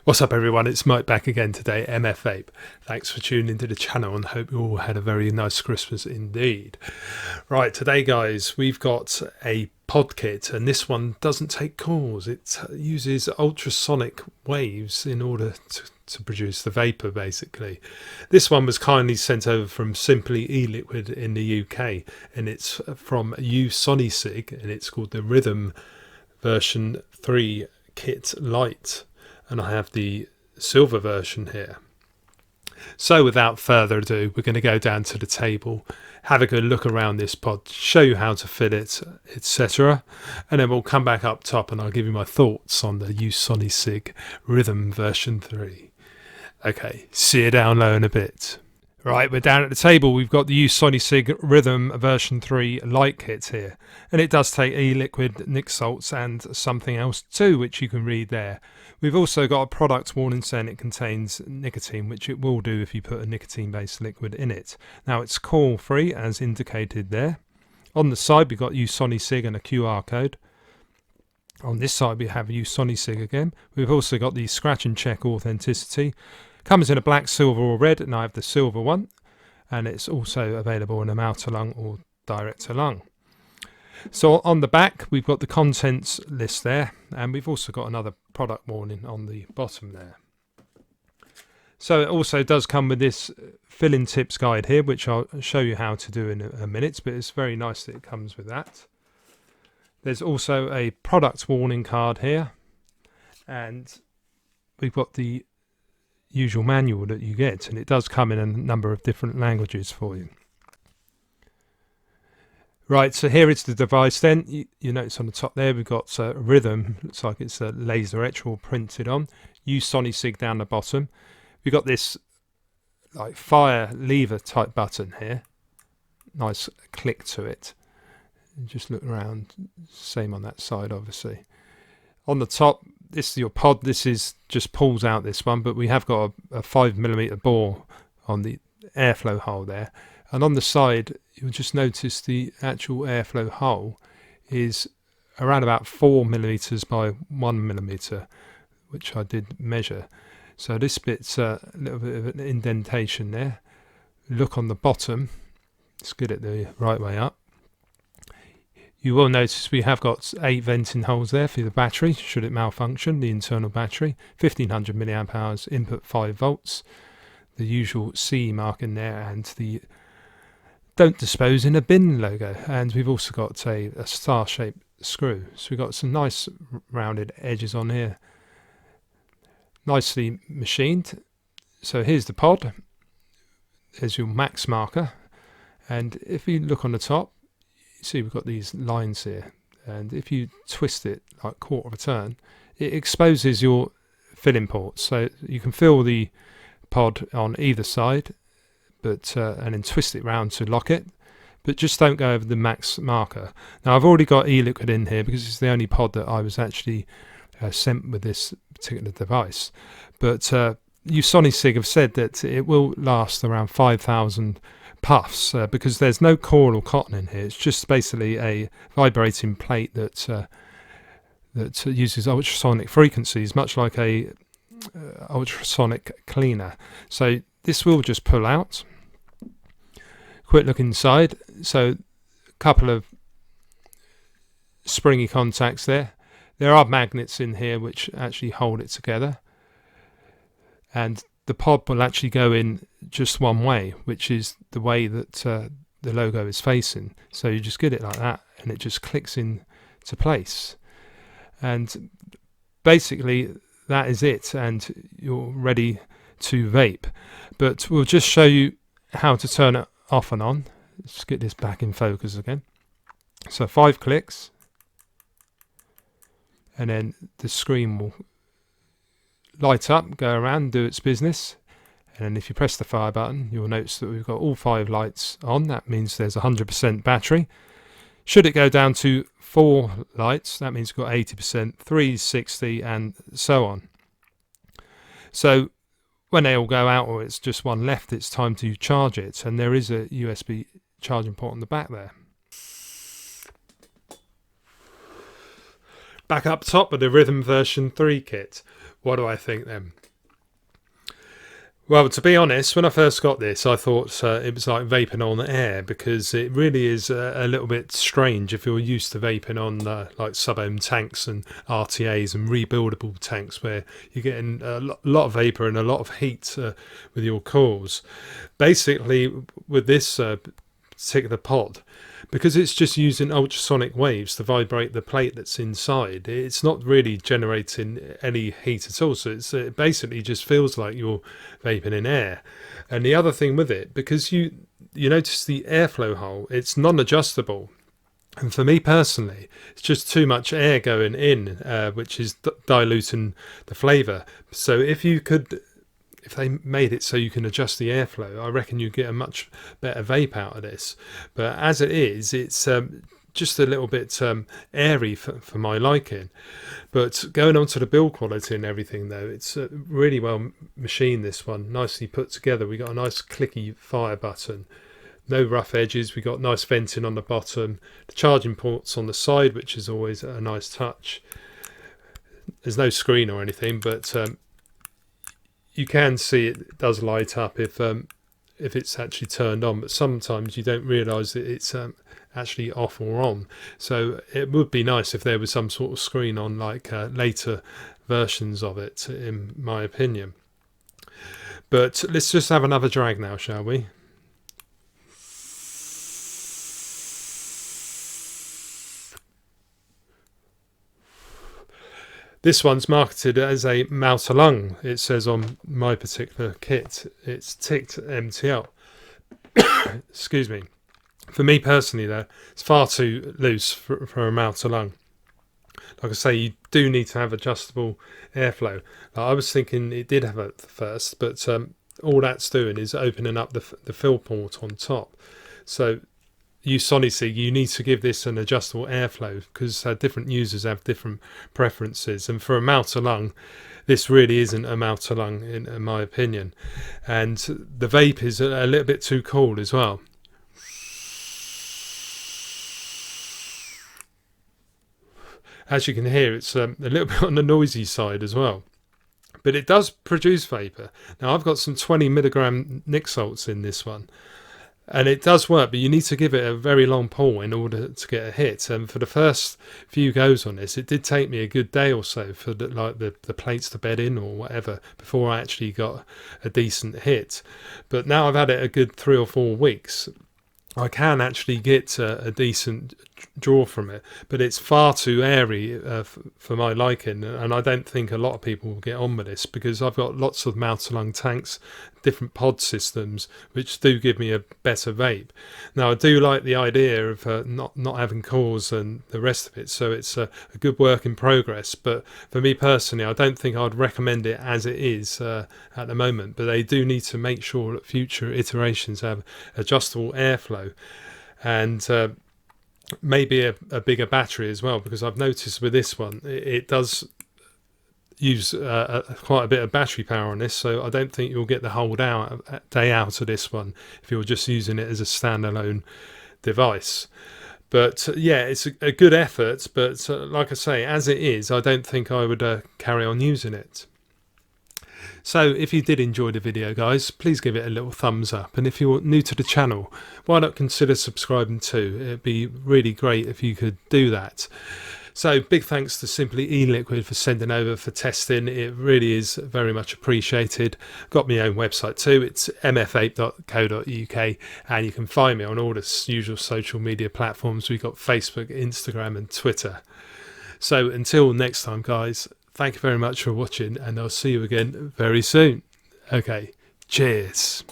What's up everyone, it's Mike back again today, MF Vape. Thanks for tuning into the channel and hope you all had a very nice Christmas indeed. Right, today guys, we've got a pod kit and this one doesn't take calls. It uses ultrasonic waves in order to produce the vapor basically. This one was kindly sent over from Simply E-Liquid in the UK and it's from Usonicig and it's called the Rhythm version 3 kit Lite. And I have the silver version here. So without further ado, we're going to go down to the table, have a good look around this pod, show you how to fit it, etc. And then we'll come back up top and I'll give you my thoughts on the Usonicig Rhythm version 3. Okay, see you down low in a bit. Right, we're down at the table. We've got the Usonicig Rhythm version 3 Lite kit here. And it does take e-liquid, nic salts and something else too, which you can read there. We've also got a product warning saying it contains nicotine, which it will do if you put a nicotine-based liquid in it. Now it's coil-free as indicated there. On the side we've got Usonicig and a QR code. On this side we have Usonicig again. We've also got the scratch and check authenticity. Comes in a black, silver or red, and I have the silver one. And it's also available in a mouth to lung or direct to lung. So on the back we've got the contents list there, and we've also got another product warning on the bottom there. So it also does come with this filling tips guide here, which I'll show you how to do in a minute, but it's very nice that it comes with that. There's also a product warning card here, and we've got the usual manual that you get, and it does come in a number of different languages for you. Right, so here is the device then. You notice on the top there we've got Rhythm, looks like it's a laser etch all printed on. Usonicig down the bottom. We've got this like fire lever type button here. Nice click to it. Just look around, same on that side obviously. On the top, this is your pod. This is just pulls out this one, but we have got a 5mm bore on the airflow hole there. And on the side, you'll just notice the actual airflow hole is around about 4mm by 1mm, which I did measure. So this bit's a little bit of an indentation there. Look on the bottom, let's get it the right way up. You will notice we have got 8 venting holes there for the battery, should it malfunction, the internal battery. 1500 milliamp hours, input 5 volts. The usual CE mark in there and the don't dispose in a bin logo. And we've also got a star-shaped screw. So we've got some nice rounded edges on here. Nicely machined. So here's the pod. There's your max marker. And if you look on the top, see we've got these lines here, and if you twist it like quarter of a turn, it exposes your filling ports, so you can fill the pod on either side, but and then twist it round to lock it, but just don't go over the max marker. Now I've already got e-liquid in here because it's the only pod that I was actually sent with this particular device, but Usonicig have said that it will last around 5,000 puffs because there's no coil or cotton in here. It's just basically a vibrating plate that uses ultrasonic frequencies, much like a ultrasonic cleaner. So this will just pull out. Quick look inside. So a couple of springy contacts there. There are magnets in here which actually hold it together, and the pod will actually go in just one way, which is the way that the logo is facing. So you just get it like that and it just clicks in to place. And basically that is it, and you're ready to vape. But we'll just show you how to turn it off and on. Let's get this back in focus again. So 5 clicks and then the screen will light up, go around, do its business, and then if you press the fire button you'll notice that we've got all 5 lights on. That means there's 100% battery. Should it go down to 4 lights, that means we've got 80%, 3, 60 and so on. So when they all go out or it's just one left, it's time to charge it, and there is a USB charging port on the back there. Back up top with the Rhythm version 3 kit. what do I think then? Well, to be honest, when I first got this, I thought it was like vaping on air, because it really is a little bit strange if you're used to vaping on like sub-ohm tanks and RTAs and rebuildable tanks, where you're getting a lot of vapor and a lot of heat with your coils. Basically, with this particular pod, because it's just using ultrasonic waves to vibrate the plate that's inside, it's not really generating any heat at all. So it basically just feels like you're vaping in air. And the other thing with it, because you notice the airflow hole, it's non-adjustable. And for me personally, it's just too much air going in, which is diluting the flavour. So if they made it so you can adjust the airflow, I reckon you get a much better vape out of this. But as it is, it's just a little bit airy for my liking. But going on to the build quality and everything, though, it's really well machined, this one, nicely put together. We got a nice clicky fire button, no rough edges. We got nice venting on the bottom, the charging ports on the side, which is always a nice touch. There's no screen or anything, but you can see it does light up if it's actually turned on, but sometimes you don't realise that it's actually off or on. So it would be nice if there was some sort of screen on, like later versions of it, in my opinion. But let's just have another drag now, shall we? This one's marketed as a mouth to lung. It says on my particular kit, it's ticked MTL. Excuse me. For me personally, though, it's far too loose for a mouth to lung. Like I say, you do need to have adjustable airflow. I was thinking it did have it first, but all that's doing is opening up the fill port on top. So Usonicig, you need to give this an adjustable airflow, because different users have different preferences, and for a mouth to lung, this really isn't a mouth to lung in my opinion. And the vape is a little bit too cool as well. As you can hear, it's a little bit on the noisy side as well, but it does produce vapor. Now I've got some 20 milligram nic salts in this one, and it does work, but you need to give it a very long pull in order to get a hit. And for the first few goes on this, it did take me a good day or so for the plates to bed in or whatever before I actually got a decent hit. But now I've had it a good 3 or 4 weeks, I can actually get a decent draw from it, but it's far too airy for my liking, and I don't think a lot of people will get on with this, because I've got lots of mouth to lung tanks, different pod systems, which do give me a better vape. Now I do like the idea of not having cores and the rest of it, so it's a good work in progress. But for me personally, I don't think I'd recommend it as it is at the moment, but they do need to make sure that future iterations have adjustable airflow, and maybe a bigger battery as well, because I've noticed with this one it does use quite a bit of battery power on this, so I don't think you'll get the whole day out of this one if you're just using it as a standalone device. But yeah, it's a good effort, but like I say, as it is, I don't think I would carry on using it. So if you did enjoy the video, guys, please give it a little thumbs up, and if you're new to the channel, why not consider subscribing too? It'd be really great if you could do that. So big thanks to Simply E-Liquid for sending over for testing. It really is very much appreciated. Got my own website too. It's mfvape.co.uk, and you can find me on all the usual social media platforms. We've got Facebook, Instagram and Twitter. So until next time, guys, thank you very much for watching, and I'll see you again very soon. Okay, cheers.